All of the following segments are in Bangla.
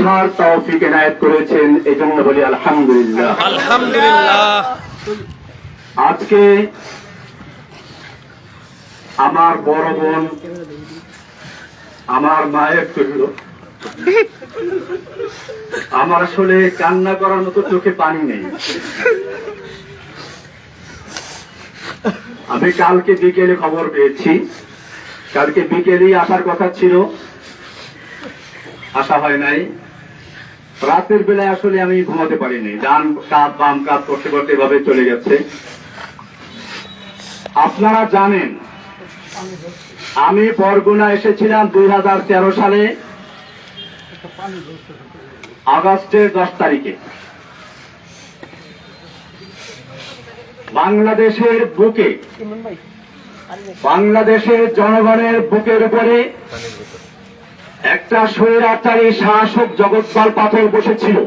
বোঝার তৌফিক এনায়েত করেছেন, এজন্য বলি আলহামদুলিল্লাহ। আলহামদুলিল্লাহ। আজকে আমার বড় বোন আমার মায়ের জন্য আমার আসলে কান্না করার মতো চোখে পানি নেই। আমি কালকে বিকেলে খবর পেয়েছি, কালকে বিকেলেই আসার কথা ছিল, আসা হয় নাই। রাতের বেলায় আসলে আমি ঘুমাতে পারিনি, ডান কাঁধ বাম কাঁধ করতে করতে এভাবে চলে গেছে। আপনারা জানেন আমি বরগুনা এসেছিলাম 2013 সালে আগস্টের 10 তারিখে। বাংলাদেশের বুকে, বাংলাদেশের জনগণের বুকের উপরে একটা স্বৈরাচারী শাসক জগৎপাল পাথর বসেছিল।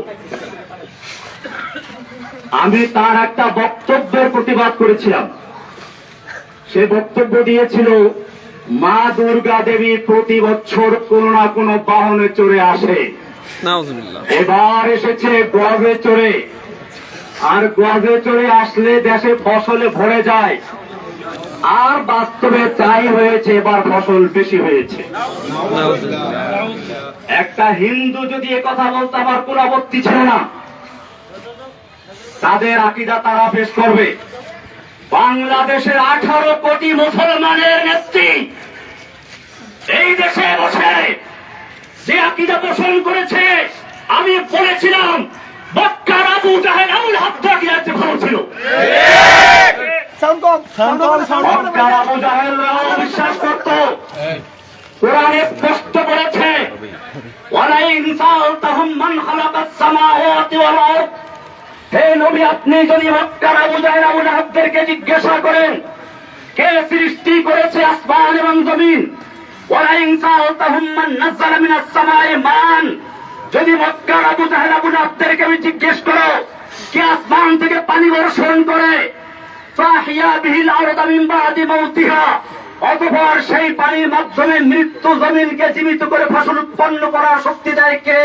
আমি তার একটা বক্তব্যের প্রতিবাদ করেছিলাম। সে বক্তব্য দিয়েছিল, মা দুর্গা দেবী প্রতি বছর কোন না কোন বাহনে চড়ে আসে, এবার এসেছে গজে চড়ে, আর গজে চড়ে আসলে দেশে ফসলে ভরে যায়। আর বাস্তবে তাই হয়েছে, এবার ফসল বেশি হয়েছে। একটা হিন্দু যদি একথা বলতে আমার কোন আপত্তি ছিল না, তাদের আকীদা তারা পেশ করবে। বাংলাদেশের 18 কোটি মুসলমানের নেত্রী এই দেশে বসে যে আকীদা পোষণ করেছে, আমি বলেছিলাম মক্কার আবু জাহেল আবুল হাবদা কি আছে ভালো ছিল। মক্কার আবু জাহেলরাও বিশ্বাস করত, কোরআনে স্পষ্ট বলেছে, ওয়ালাইন সালতাহুম মান খালাকাস সামাওয়াতি ওয়াল আরদ। হে নবী, আপনি যদি মক্কার আবু জাহেল আবুল হাবদেরকে জিজ্ঞাসা করেন কে সৃষ্টি করেছে আসমান এবং জমিন, ওয়ালাইন সালতাহুম মান নাযালা মিনাস সামাই মান, যদি মক্কার আবু জাহেল আবুল হাবদেরকে আমি জিজ্ঞেস করো কে আসমান থেকে পানি বর্ষণ করে, ফাহিয়া বিহিল আরদ মিন বাদি মাউতিহা, অতঃপর সেই পানির মাধ্যমে মৃত্যু জমিনকে জীবিত করে ফসল উৎপন্ন করার শক্তি দেয় কে?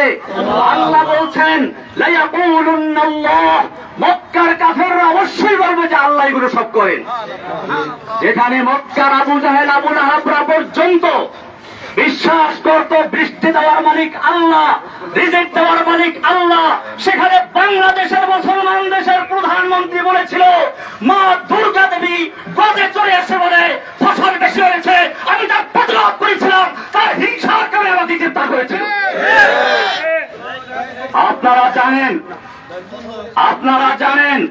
আল্লাহ বলছেন লায়াকুলুন্নাল্লাহ। মক্কার কাফেররা অবশ্যই বলবে যে আল্লাহ এগুলো সব করেন। যেখানে মক্কার আবু জাহেল আবু লাহাবরা পর্যন্ত বিশ্বাস করত বৃষ্টি দেওয়ার মালিক আল্লাহ, রিজিক দেওয়ার মালিক আল্লাহ, সেখানে বাংলাদেশের মুসলমান দেশের প্রধানমন্ত্রী বলেছিল মা দুর্গা দেবী গজে চলে এসে বলে ফসল বেশি হয়েছে। আমি তার প্রতিবাদ করেছিলাম, তার হিংসার কারণে আমাকে গ্রেফতার করেছিল। আপনারা জানেন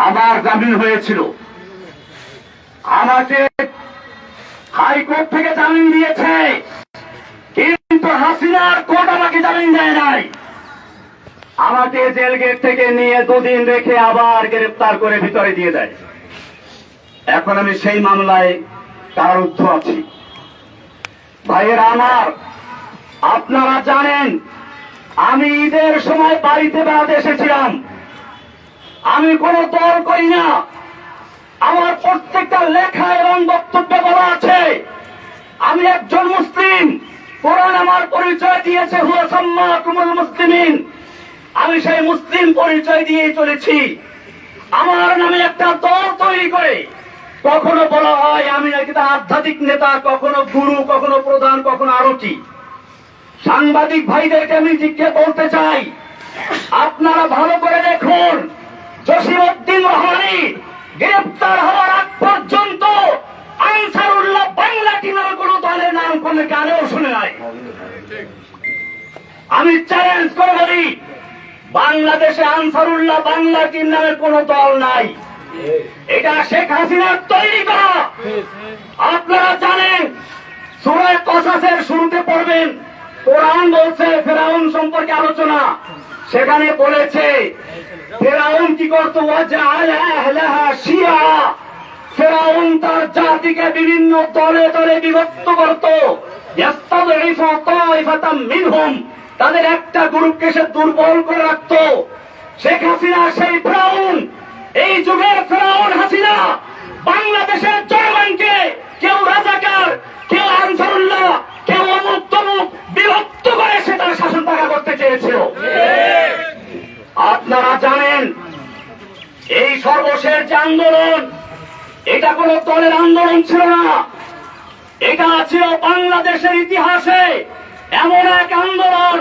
আমার জামিন হয়েছিল, আমাকে হাইকোর্ট থেকে জামিন দিয়েছে, কিন্তু হাসিনার কোর্ট আমাকে জামিন দেয় নাই। আমাকে জেল গেট থেকে নিয়ে 2 দিন রেখে আবার গ্রেফতার করে ভিতরে দিয়ে দেয়। এখন আমি সেই মামলায় কারারুদ্ধ আছি। ভাইয়েরা আমার, আপনারা জানেন আমি ঈদের সময় বাড়িতে বেড়াতে এসেছিলাম। আমি কোন দল করি না, আমার প্রত্যেকটা লেখা এবং বক্তব্যে বলা আছে আমি একজন মুসলিম। কোরআন আমার পরিচয় দিয়েছে হুয়া সাম্মাকুমুল মুসলিমিন, আমি সেই মুসলিম পরিচয় দিয়ে চলেছি। আমার নামে একটা দল তৈরি করে কখনো বলা হয় আমি নাকি আধ্যাত্মিক নেতা, কখনো গুরু, কখনো প্রধান, কখনো আরো কি। সাংবাদিক ভাইদেরকে আমি জিজ্ঞেস বলতে চাই, আপনারা ভালো করে দেখুন, জসিমউদ্দিন রহমানী গ্রেফতার হওয়ার আগ পর্যন্ত আনসারুল্লাহ বাংলা টিমের কোন দলের নাম কোন গানেও শুনে নাই। আমি চ্যালেঞ্জ করে বলি, বাংলাদেশে আনসারুল্লাহ বাংলা টিম নামের কোন দল নাই, এটা শেখ হাসিনার তৈরি করা। আপনারা জানেন সূরা কসাসের শুরুতে পড়বেন, কোরআন বলছে ফেরাউন সম্পর্কে আলোচনা, সেখানে বলেছে ফেরাউন কি করত, ওয়াজআলা আহলাহা শিয়া, ফেরাউন তার জাতিকে বিভিন্ন দলে দলে বিভক্ত করত, ইয়াস্তাযইফু তাইফাতাম মিনহুম, তাদের একটা গ্রুপকে সে দুর্বল করে রাখত। শেখ হাসিনা সেই ফেরাউন, এই যুগের ফেরাউন হাসিনা বাংলাদেশের জনগণকে কেউ রাজাকার, কেউ আনসারুল্লাহ, কেউ অমুক তমুক বিভক্ত করে সে তার শাসন চেয়েছিল। আপনারা জানেন এই সর্বশেষ যে আন্দোলন, এটা কোন দলের আন্দোলন ছিল না, এটা ছিল বাংলাদেশের ইতিহাসে এমন এক আন্দোলন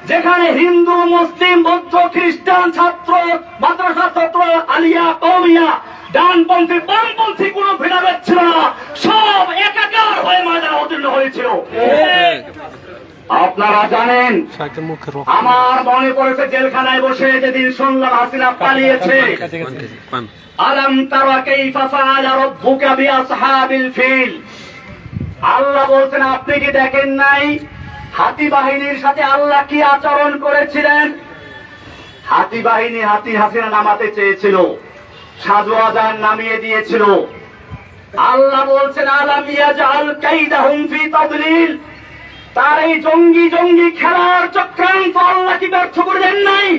যেখানে হিন্দু, মুসলিম, বৌদ্ধ, খ্রিস্টান, ছাত্র, মাদ্রাসা ছাত্র, আলিয়া, কওমিয়া, ডানপন্থী, বামপন্থী কোনো ভেদাভেদ ছিল না, সব একাকার হয়ে ময়দানে অবতীর্ণ হয়েছিল। আপনারা জানেন, আমার মনে পড়েছে জেলখানায় বসে যেদিন শুনলাম হাসিনা পালিয়েছে। আলাম তারা কাইফা ফাআলা রাব্বুকা বিআসহাবিল ফিল, আল্লাহ বলছেন আপনি কি দেখেন নাই হাতি বাহিনীর সাথে আল্লাহ কি আচরণ করেছিলেন? হাতি বাহিনী হাতি হাসিনা নামাতে চেয়েছিল, সাজু আজান নামিয়ে দিয়েছিল। আল্লাহ বলছেন আলাম ইয়াজআল কাইদাহুম ফি তাদলিল, তার এই জঙ্গি জঙ্গি খেলার চক্রান্ত আল্লাহ কি ব্যর্থ করে দেন নাই?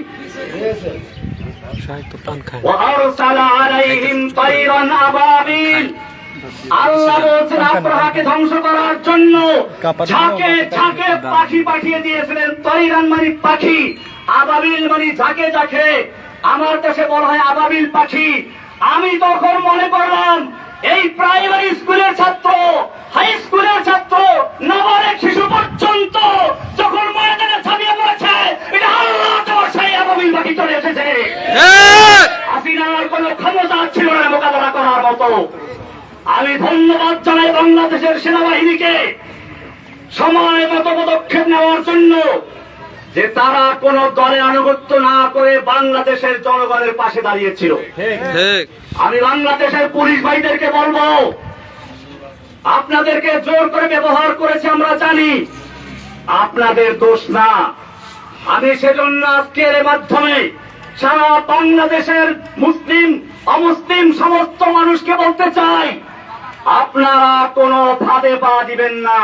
وأرسل عليهم طيرا أبابيل, আল্লাহ বলছেন আব্রাহাকে ধ্বংস করার জন্য ঝাঁকে ঝাঁকে পাখি পাঠিয়ে দিয়েছিলেন। তৈরান মানে পাখি, আবাবিল মানে ঝাঁকে ঝাঁকে। আমার দেশে বলা হয় আবাবিল পাখি। আমি তখন মনে করলাম এই প্রাইমারি স্কুলের ছাত্র, হাই স্কুলের ছাত্র, নাবালক শিশু পর্যন্ত যখন ময়দানে ছাপিয়ে পড়েছে, এটা আল্লাহ দেওয়া সেই আবাবিল পাখি চলে এসেছে। হাসিনার কোনো ক্ষমতা ছিল না মোকাবেলা করার মতো। আমি ধন্যবাদ জানাই বাংলাদেশের সেনাবাহিনীকে সময় মতো পদক্ষেপ নেওয়ার জন্য, যে তারা কোন দলের আনুগত্য না করে বাংলাদেশের জনগণের পাশে দাঁড়িয়েছিল। আমি বাংলাদেশের পুলিশ ভাইদেরকে বলবো, আপনাদেরকে জোর করে ব্যবহার করেছে আমরা জানি, আপনাদের দোষ না। আমি সেজন্য আজকের মাধ্যমে সারা বাংলাদেশের মুসলিম অমুসলিম সমস্ত মানুষকে বলতে চাই, আপনারা কোনো ভাবে পা দিবেন না।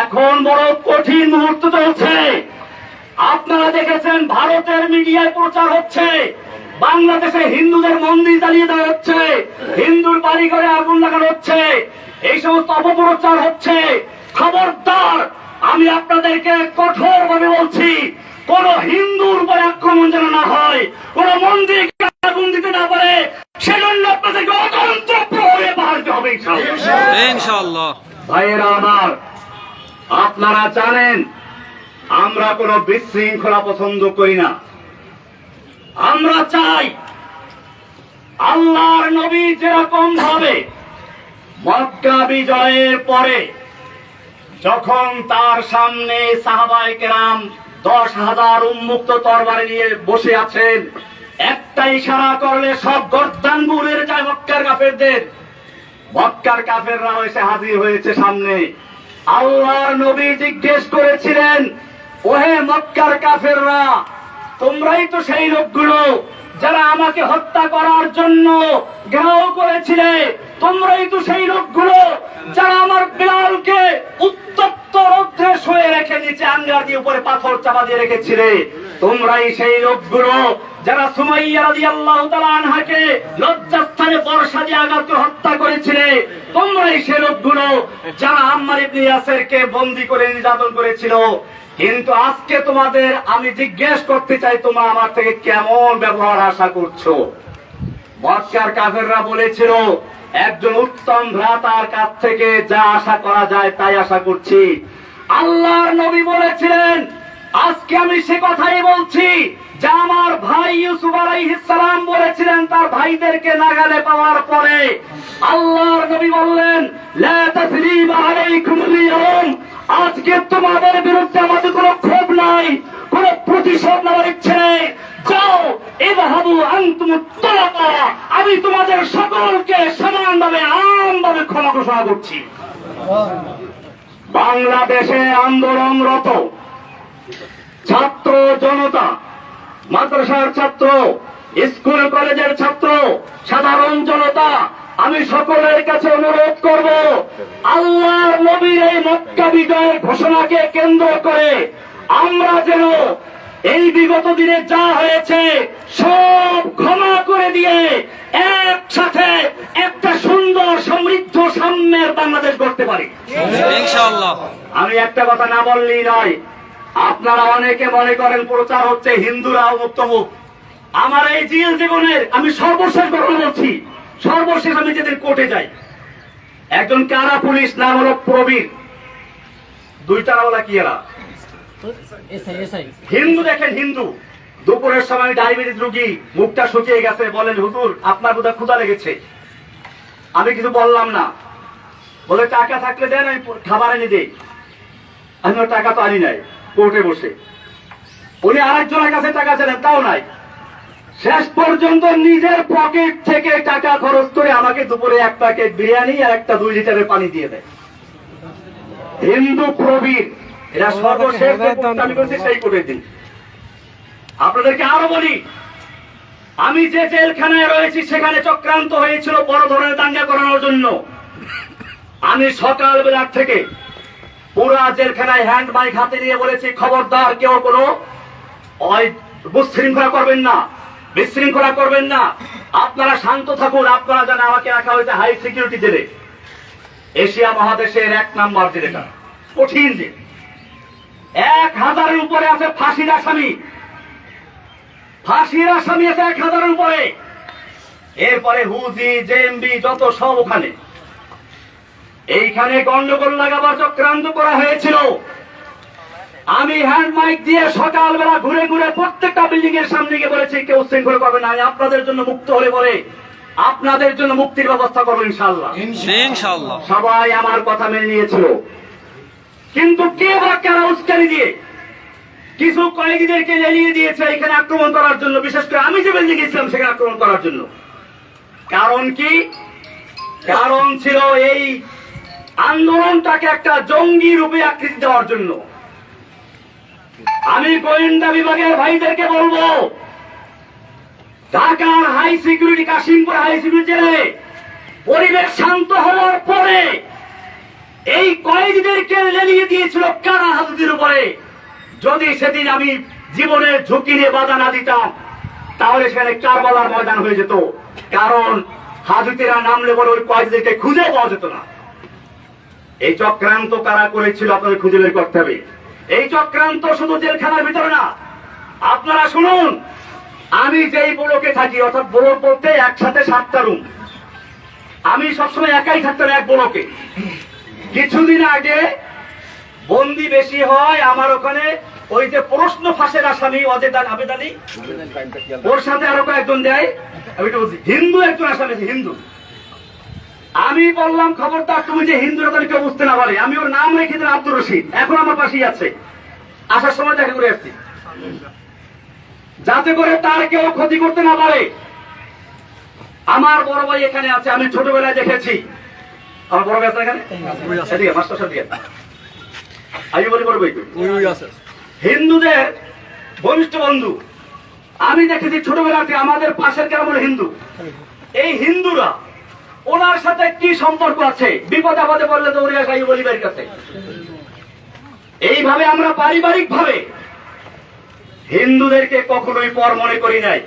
এখন বড় কঠিন মুহূর্ত চলছে। আপনারা দেখেছেন ভারতের মিডিয়ায় প্রচার হচ্ছে বাংলাদেশে হিন্দুদের মন্দির জ্বালিয়ে দেওয়া হচ্ছে, হিন্দুর বাড়ি ঘরে আগুন লাগানো হচ্ছে, এই সমস্ত অপপ্রচার হচ্ছে। খবরদার, আমি আপনাদেরকে কঠোর ভাবে বলছি, কোন হিন্দুর উপরে আক্রমণ যেন না হয়, কোন মন্দির আগুন দিতে না পারে, সেজন্য আপনাদেরকে অতন্ত্র প্রহরে বাড়তে হবে ইনশাআল্লাহ। ভাইয়েরা আমার, আপনারা জানেন আমরা কোন বিশৃঙ্খলা পছন্দ করি না। আমরা চাই আল্লাহর নবী যেরকম ভাবে মক্কা বিজয়ের পরে যখন তার সামনে সাহাবায়ে কেরাম 10,000 উন্মুক্ত তরবারি নিয়ে বসে আছেন, একটা ইশারা করলে সব গর্দান বুড়ে যায় মক্কার কাফেরদের। মক্কার কাফেররা এসে হাজির হয়েছে সামনে। আল্লাহর নবী জিজ্ঞেস করেছিলেন, ওহে মক্কার কাফেররা, তোমরাই তো সেই লোকগুলো যারা আমাকে হত্যা করার জন্য ঘেরাও করেছিলে, তোমরাই তো সেই লোকগুলো যারা আমার বিলালকে উত্তপ্ত রৌদ্রে শুয়ে রেখে নিচে আঙ্গার দিয়ে উপরে পাথর চাপা দিয়ে রেখেছিলে, তোমরাই সেই লোকগুলো যারা সুমাইয়া রাদিয়াল্লাহু তাআলা আনহাকে লজ্জাস্থানে বর্ষা দিয়ে আঘাত করে হত্যা করেছিলে, তোমরাই সেই লোকগুলো যারা আম্মার ইবনে ইয়াসিরকে বন্দী করে নির্যাতন করেছিল। কিন্তু আজকে তোমাদের আমি জিজ্ঞেস করতে চাই, তোমরা আমার থেকে কেমন ব্যবহার আশা করছো? মক্কার কাফেররা বলেছিল, একজন উত্তম ভ্রাতার কাছ থেকে যা আশা করা যায় তাই আশা করছি। আল্লাহর নবী বলেছিলেন, আজকে আমি সে কথাই বলছি যা আমার ভাই ইউসুফ আলাইহিস সালাম বলেছিলেন তার ভাইদেরকে নাগালে পাওয়ার পরে। আল্লাহর নবী বললেন, লা তাসরিবা আলাইকুমুল ইয়াউম, আজকে তোমাদের বিরুদ্ধে আমাদের কোনো ক্ষোভ নাই, কোনো প্রতিশোধ নেওয়ার ইচ্ছে নেই। যাও, ইযহাবু আনতুমুত তুলাকা, আমি তোমাদের সকলকে সমানভাবে আমভাবে ক্ষমা ঘোষণা করছি। বাংলাদেশে আন্দোলনরত ছাত্র জনতা, মাদ্রাসার ছাত্র, স্কুল কলেজের ছাত্র, সাধারণ জনতা, আমি সকলের কাছে অনুরোধ করব, আল্লাহর নবীর এই মক্কা বিজয়ের ঘোষণাকে কেন্দ্র করে আমরা যেন এই বিগত দিনে যা হয়েছে সব ক্ষমা করে দিয়ে একসাথে একটা সুন্দর সমৃদ্ধ সাম্যের বাংলাদেশ গড়তে পারি ইনশাআল্লাহ। আমি একটা কথা না বললেই নয়, আপনারা অনেকে মনে করেন প্রচার হচ্ছে হিন্দুরা মুক্তমুখ। আমার এই জেল জীবনের আমি সর্বশেষ ঘটনা বলছি। সর্বশেষ আমি যেদিন কোর্টে যাই, একজন কারা পুলিশ, নাম হলো প্রবীর, দুইটাওয়ালা কি এরা হিন্দু, দেখেন হিন্দু। দুপুরের সময় ডায়াবেটিস রোগী, মুখটা শুকিয়ে গেছে, বলেন হুজুর আপনার বোধহয় ক্ষুধা লেগেছে। আমি কিছু বললাম না, বলে টাকা থাকলে দেন, আমি খাবার এনে দিই। আমি টাকা তো আনি নাই, কোর্টে বসে। উনি আরেকজনের কাছে টাকা চাইলেন, তাও নাই। শেষ পর্যন্ত নিজের পকেট থেকে টাকা খরচ করে আমাকে দুপুরে 1 প্যাকেট বিরিয়ানি আর একটা 2 লিটারের পানি দিয়ে দেয়। হিন্দু প্রবীর, এরা সর্বশেষ আমি বলছি সেই কোর্টের দিন। আপনাদেরকে আরো বলি, আমি যে জেলখানায় রয়েছি সেখানে চক্রান্ত হয়েছিল বড় ধরনের দাঙ্গা করানোর জন্য। আমি সকালবেলা থেকে পুরা জেলখানায় হ্যান্ড মাইক হাতে নিয়ে বলেছি, খবরদার কেউ কোনো বিশৃঙ্খলা করবেন না, বিশৃঙ্খলা করবেন না, আপনারা শান্ত থাকুন। আপনারা জানেন আমাকে রাখা হয়েছে হাই সিকিউরিটি জেলে, এশিয়া মহাদেশের 1 নাম্বার জেলেটা, কঠিন জেল। 1000-এর উপরে আছে ফাঁসির আসামি, ফাঁসির আসামি আছে 1000-এর উপরে। এরপরে হুজি, জেএমবি যত সব ওখানে। এইখানে গন্ডগোল লাগাবার চক্রান্ত করা হয়েছিল। আমি হ্যান্ড মাইক দিয়ে সকালবেলা ঘুরে ঘুরে প্রত্যেকটা বিল্ডিং এর সামনে গিয়ে বলেছি, কেউ উচ্ছৃঙ্খলা করবে না, আমি আপনাদের জন্য মুক্ত হলে পরে আপনাদের জন্য মুক্তির ব্যবস্থা করবো ইনশাআল্লাহ। ইনশাআল্লাহ সবাই আমার কথা মেনে নিয়েছিল। কিন্তু কে বা কারা উস্কানি দিয়ে কিছু কয়েদিদেরকে লেলিয়ে দিয়েছে এখানে আক্রমণ করার জন্য, বিশেষ করে আমি যে বিল্ডিং গেছিলাম সেখানে আক্রমণ করার জন্য। কারণ কি? কারণ ছিল এই আন্দোলনটাকে একটা জঙ্গি রূপে আকৃতি দেওয়ার জন্য। আমি গোয়েন্দা বিভাগের ভাইদেরকে বলবো, ঢাকার high security, Kashimpur high security জেলে পরিবেশ শান্ত হওয়ার পরে এই কয়েদিদেরকে লেলিয়ে দিয়েছিল কারা হাজুদের উপরে। যদি সেদিন আমি জীবনের ঝুঁকি নিয়ে বাধা না দিতাম তাহলে সেখানে কারবালার ময়দান হয়ে যেত। কারণ হাজুতেরা নামলে বলে ওই কয়েদিদেরকে খুঁজে পাওয়া যেত না। এই চক্রান্ত কারা করেছিল আপনাদের খুঁজে বের করতে হবে। এই চক্রান্ত শুধু জেলখানার ভিতরে না, আপনারা শুনুন, আমি যেই ব্লকে থাকি, অর্থাৎ ব্লক বলতে একসাথে 7টা রুম, আমি সবসময় একাই থাকতাম এক ব্লকে। কিছুদিন আগে বন্দি বেশি হয় আমার ওখানে, ওই যে প্রশ্ন ফাঁসের আসামি অজেদান আবেদানি, ওর সাথে আরো কয়েকজন দেয়, হিন্দু একজন আসামি, হিন্দু। আমি বললাম খবরদার তুমি যে হিন্দুরা তাহলে কেউ বুঝতে না পারে। আমি ওর নাম রেখে দিলাম আব্দুর রশিদ, এখন আমার পাশেই আছে, আসার সময় দেখা করে আসছি, যাতে করে তার কেউ ক্ষতি করতে না পারে। আমার বড় ভাই এখানে আছে, আমি ছোটবেলায় দেখেছি। আমার বড় ভাই আছে এখানে, সেদিকে মাস্টার সাহেব, আমি বলি বড় ভাই হিন্দুদের ঘনিষ্ঠ বন্ধু। আমি দেখেছি ছোটবেলাতে আমাদের পাশের গ্রামের হিন্দু, এই হিন্দুরা ওনার সাথে কি সম্পর্ক আছে, বিপদ আপদে বললে তো ওরা যাই বলি ভাইয়ের কাছে। এইভাবে আমরা পারিবারিক ভাবে হিন্দুদেরকে কখনোই পর মনে করি নাই।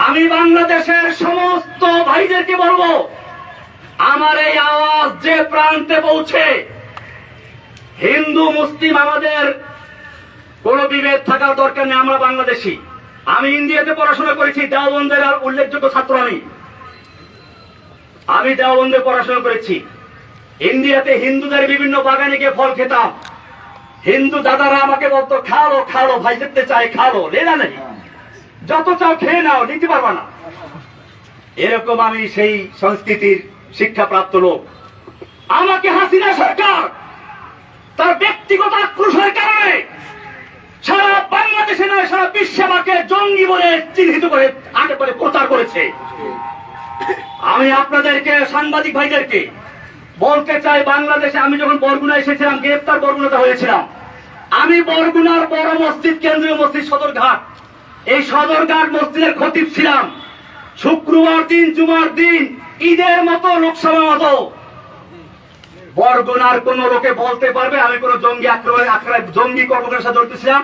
আমি বাংলাদেশের সমস্ত ভাইদেরকে বলবো, আমার এই আওয়াজ যে প্রান্তে পৌঁছে, হিন্দু মুসলিম আমাদের কোন বিভেদ থাকার দরকার নেই। আমরা বাংলাদেশি। আমি ইন্ডিয়াতে পড়াশোনা করেছি, দেওবন্দের উল্লেখযোগ্য ছাত্র। আমি দেওবন্দে পড়াশোনা করেছি। ইন্ডিয়াতে হিন্দুদের বিভিন্ন বাগানে গিয়ে ফল খেতাম। হিন্দু দাদারা আমাকে বলতো, খাও খাও ভাই, দেখতে চাই, খাও, লেনা নেই, যত চাও খেয়ে নাও, নিতে পারবা না। এরকম আমি সেই সংস্কৃতির শিক্ষাপ্রাপ্ত লোক। আমাকে হাসিনা সরকার তার ব্যক্তিগত আক্রোশের কারণে সারা বাংলাদেশে নয়, সারা বিশ্বে আমাকে জঙ্গি বলে চিহ্নিত করে আগে পরে প্রচার করেছে। আমি আপনাদেরকে, সাংবাদিক ভাইদেরকে বলতে চাই, বাংলাদেশে আমি যখন বরগুনা এসেছিলাম, গ্রেপ্তার বরগুনাতে হয়েছিলাম, আমি বরগুনার বড় মসজিদ, কেন্দ্রীয় মসজিদ সদরঘাট, এই সদরঘাট মসজিদের খতিব ছিলাম। শুক্রবার দিন, জুমার দিন, ঈদের মতো, লোকসভা মতো বরগুনার কোন লোকে বলতে পারবে আমি কোন জঙ্গি আক্রমণ, জঙ্গি কর্মকাণ্ডের সাথে জড়িত ছিলাম?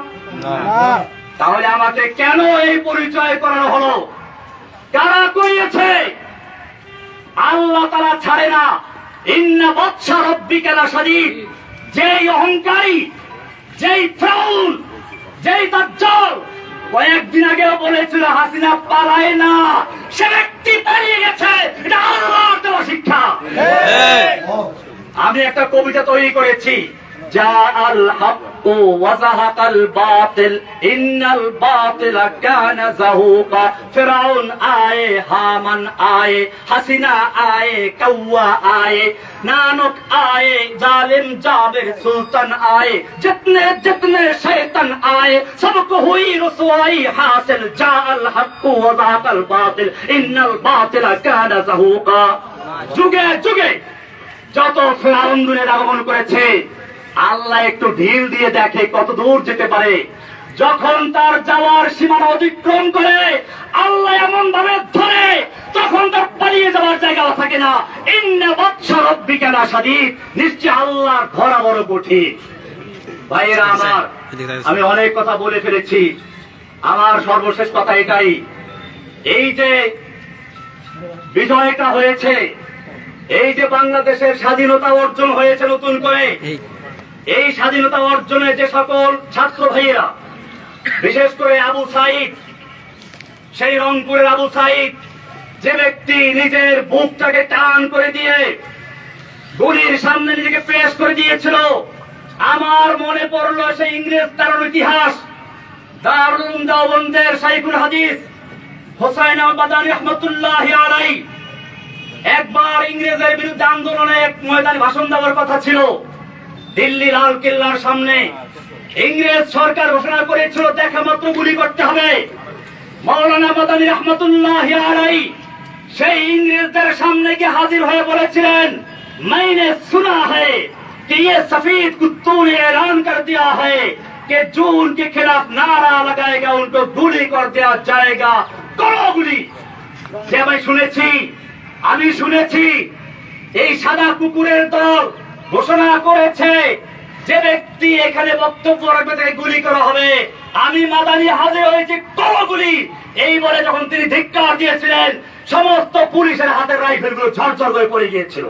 তাহলে আমাকে কেন এই পরিচয় করানো হলো? কারা করিয়েছে? আল্লাহ তাআলা ছাড়ে না। ইন্না বাতশা রাব্বিকা লাশাদীদ। যে অহংকারী, যেই ফিরআউন, যেই দাজ্জাল কয়েকদিন আগেও বলেছিল হাসিনা পালায় না, সে ব্যক্তি পালিয়ে গেছে। এটা আল্লাহর দেওয়া শিক্ষা। আমি একটা কবিতা তৈরি করেছি, জাআল হাক্কু ওয়া যাহাকাল বাতিল ইন্নাল বাতিলা কানা যাহুকা। ফিরআউন আয়ে, হামান আয়ে, হাসিনা আয়ে, কাওয়া আয়ে, नानक आए, जालिम जाबिर सुल्तान आए, जितने जितने शैतान आए, सबको हुई रुसवाई हासिल। जाअल हक्कु व ज़ाक़ल बातिल इन्नल बातिला काना ज़हूक़ा। যুগে যুগে যত ফিরআউন দুনিয়ার আগমন করেছে, আল্লাহ একটু ঢিল দিয়ে দেখে কত দূর যেতে পারে। যখন তার যাওয়ার সীমানা অতিক্রম করে, আল্লাহ এমন ভাবে ধরে, তখন তার পালিয়ে যাওয়ার জায়গা থাকে না। ইন্না বাতশা রাব্বিকা লাশাদীদ, নিশ্চয় আল্লাহর ধরা বড় কঠিন। ভাইয়েরা আমার, আমি অনেক কথা বলে ফেলেছি, আমার সর্বশেষ কথা এটাই, এই যে বিজয়টা হয়েছে, এই যে বাংলাদেশের স্বাধীনতা অর্জন হয়েছে নতুন করে, এই স্বাধীনতা অর্জনে যে সকল ছাত্র ভাইয়েরা, বিশেষ করে আবু সাইদ, সেই রংপুরের আবু সাইদ, যে ব্যক্তি নিজের বুকটাকে টান করে দিয়ে গুলির সামনে নিজেকে পেশ করে দিয়েছিল, আমার মনে পড়লো সেই ইংরেজ তার ইতিহাস। দারুল উলুম দেওবন্দের শাইখুল হাদিস হোসাইন আল-মাদানী রাহমাতুল্লাহি আলাইহি একবার ইংরেজের বিরুদ্ধে আন্দোলনে এক ময়দানে ভাষণ দেওয়ার কথা ছিল। দিল্লি লাল কেল্লার সামনে ইংরেজ সরকার ঘোষণা করেছিল দেখা মাত্র গুলি করতে হবে। মাওলানা মাদানী রাহমাতুল্লাহি আলাইহি সেই ইংরেজদের সামনে গিয়ে হাজির হয়ে বলেছিলেন, मैंने सुना है कि ये सफेद कुत्तों ने ऐलान कर दिया है कि जो उनके खिलाफ नारा लगाएगा उनको गुली कर दिया जाएगा, करो गुली। যে আমি শুনেছি এই সাদা কুকুরের দল ঘোষণা করেছে যে ব্যক্তি এখানে বক্তব্য রাখবে তাকে গুলি করা হবে। আমি মাদানী হাজির হয়েছি, করো গুলি। এই বলে যখন তিনি ধিক্কার দিয়েছিলেন, সমস্ত পুলিশের হাতের রাইফেল গুলো ঝরঝর করে পড়ে গিয়েছিল।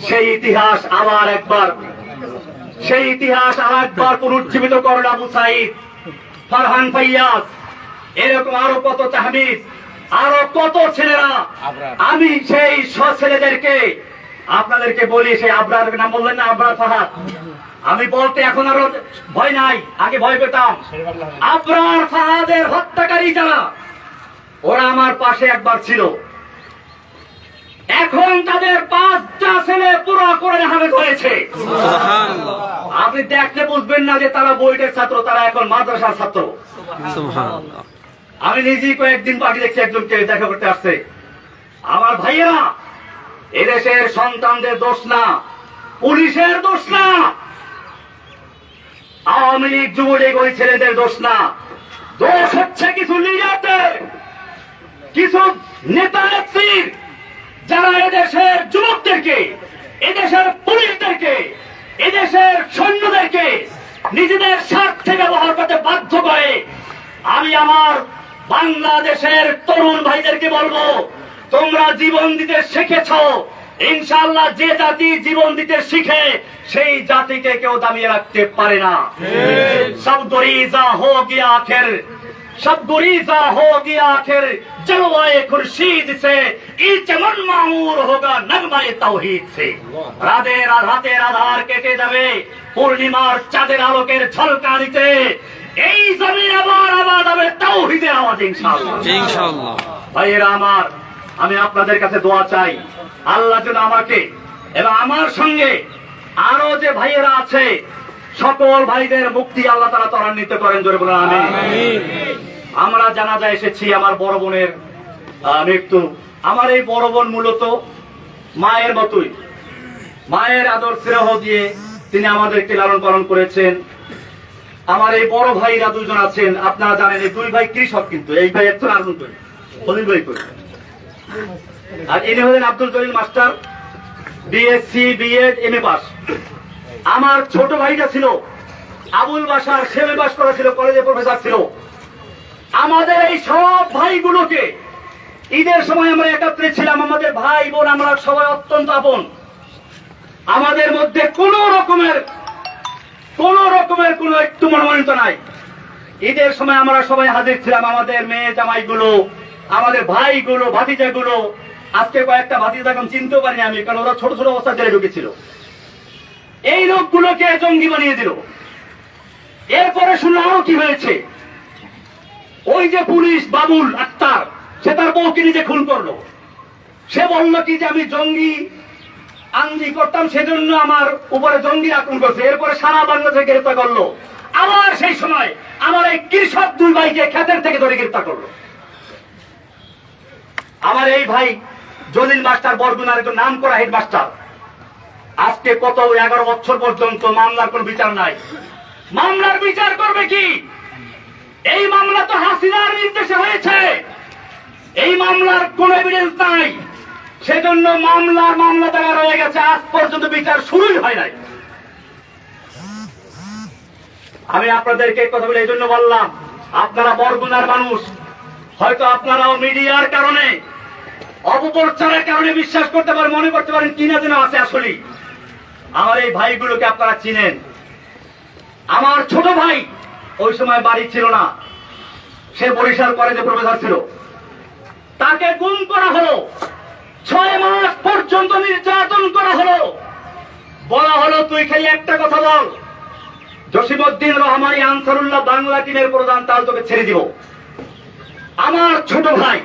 সেই ইতিহাস আর একবার পুনর্জীবিত করল আবু সাইদ, ফারহান ফাইয়াজ, এরকম আরো কত তাহমিদ, আরো কত ছেলেরা। আমি সেই ছেলেদেরকে আপনাদেরকে বলি, সেই আবরার নাম বললেন না, আবরার ফাহাদ, আমি বলতে এখন আরো ভয় নাই, আগে ভয় পেতাম। আবরার ফাহাদের হত্যাকারী যারা, ওরা আমার পাশে একবার ছিল, এখন তাদের 5টা ছেলে পুরো কোরআন হাফেজ হয়েছে। আপনি দেখলে বুঝবেন না যে তারা বইটের ছাত্র, তারা এখন মাদ্রাসার ছাত্র। আমি নিজেই কয়েকদিন বাকি দেখছি একজনকে দেখা করতে আসছে। আমার ভাইয়েরা, এদেশের সন্তানদের দোষ না, পুলিশের দোষ না, আওয়ামী লীগ যুবলীগ ওই ছেলেদের দোষ না, দোষ হচ্ছে কিছু লিডারদের, কিছু নেতা নেত্রীর, যারা এদেশের যুবকদেরকে, এদেশের পুলিশদেরকে, এদেশের সৈন্যদেরকে নিজেদের স্বার্থে ব্যবহার করতে বাধ্য করে। আমি আমার বাংলাদেশের তরুণ ভাইদেরকে বলবো, তোমরা জীবন দিতে শিখেছ, ইনশাআল্লাহ যে জাতি জীবন দিতে শিখে সেই জাতিকে কেউ দামিয়ে রাখতে পারে না। সব গরিজা হো গিয়া আখির, सब गुरीजा हो गया आखिर जलवाए खुर्शीद से, ई चमन मामूर होगा नगमाए तौहीद से। রাতের আধার কেটে যাবে পূর্ণিমার চাঁদের আলোকের ঝলকানিতে, এই জমিন আবার আবাদ হবে তাওহীদের আওয়াজে ইনশাআল্লাহ। ভাইয়েরা আমার, আমি আপনাদের কাছে দোয়া চাই, আল্লাহ যেন আমাকে এবং আমার সঙ্গে আরো যে ভাইয়েরা আছে সকল ভাইদের মুক্তি আল্লাহ তাআলা ত্বরান্বিত করেন, জোরে বলেন আমিন। আমরা জানাজা এসেছি আমার বড় বোনের মৃত্যু। আমার এই বড় বোন মূলত মায়ের মতোই, মায়ের আদর স্নেহ দিয়ে তিনি আমাদেরকে লালন পালন করেছেন। আমার এই বড় ভাইরা দুজন আছেন, আপনারা জানেন এই দুই ভাই কৃষক, কিন্তু এই ভাই একজন আর্জন করি, হলিল ভাই করি, আর ইনি হলেন Abdul Jalil master, BSc BEd MA pass. আমার ছোট ভাইটা ছিল আবুল বাশার, সেমে পাস করা ছিল, কলেজে প্রফেসর ছিল। আমাদের এই সব ভাইগুলোকে ঈদের সময় আমরা একত্রে ছিলাম, আমাদের ভাই বোন আমরা সবাই অত্যন্ত আপন। আমাদের মধ্যে কোন রকমের কোন রকমের কোন একটু মনোমানিত নাই। ঈদের সময় আমরা সবাই হাজির ছিলাম, আমাদের মেয়ে জামাইগুলো, আমাদের ভাইগুলো, ভাতিজাগুলো। আজকে কয়েকটা ভাতিজা এখন চিনতেও পারিনি আমি, কারণ ওরা ছোট ছোট অবস্থা জেলে ঢুকেছিল। এই লোকগুলোকে জঙ্গি বানিয়ে দিল। এরপরে শুনলাম আরো কি হয়েছে। ওই যে পুলিশ বাবুল আক্তার, সে তার বউকে নিজে খুন করলো। সে বললো কি যে আমি জঙ্গি আঙ্গি করতাম, সেজন্য আমার উপরে জঙ্গি আক্রমণ করছে। এরপরে সারা বাংলাদেশে গ্রেফতার করলো। আবার সেই সময় আমার এই কৃষক দুই ভাইকে ক্ষেতের থেকে ধরে গ্রেফতার করলো। আমার এই ভাই জলিল মাস্টার বরগুনার একজন নাম করা হেড মাস্টার, আজকে কত 11 বছর পর্যন্ত মামলার কোন বিচার নাই। মামলার বিচার করবে কি? এই মামলা তো হাসিনার নির্দেশে হয়েছে, এই মামলার কোন এভিডেন্স নাই। সেজন্য মামলা দ্বারা রয়ে গেছে, আজ পর্যন্ত বিচার শুরুই হয় নাই। আমি আপনাদেরকে কথা বলে এই জন্য বললাম, আপনারা বরগুনার মানুষ, হয়তো আপনারাও মিডিয়ার কারণে, অপপ্রচারের কারণে বিশ্বাস করতে পারেন, মনে করতে পারেন কিনা যেন আছে। আসলে আমার এই ভাইগুলোকে আপনারা চিনেন। আমার ছোট ভাই ওই সময় বাড়ি ছিল না, সে বরিশাল কলেজে প্রফেসর ছিল। তাকে গুম করা হলো, 6 মাস পর্যন্ত নির্যাতন করা হলো। বলা হলো তুই খালি একটা কথা বল, জসিমউদ্দিন রহমানী আনসারুল্লাহ বাংলা টিমের প্রধান, তাহলে তোকে ছেড়ে দিব। আমার ছোট ভাই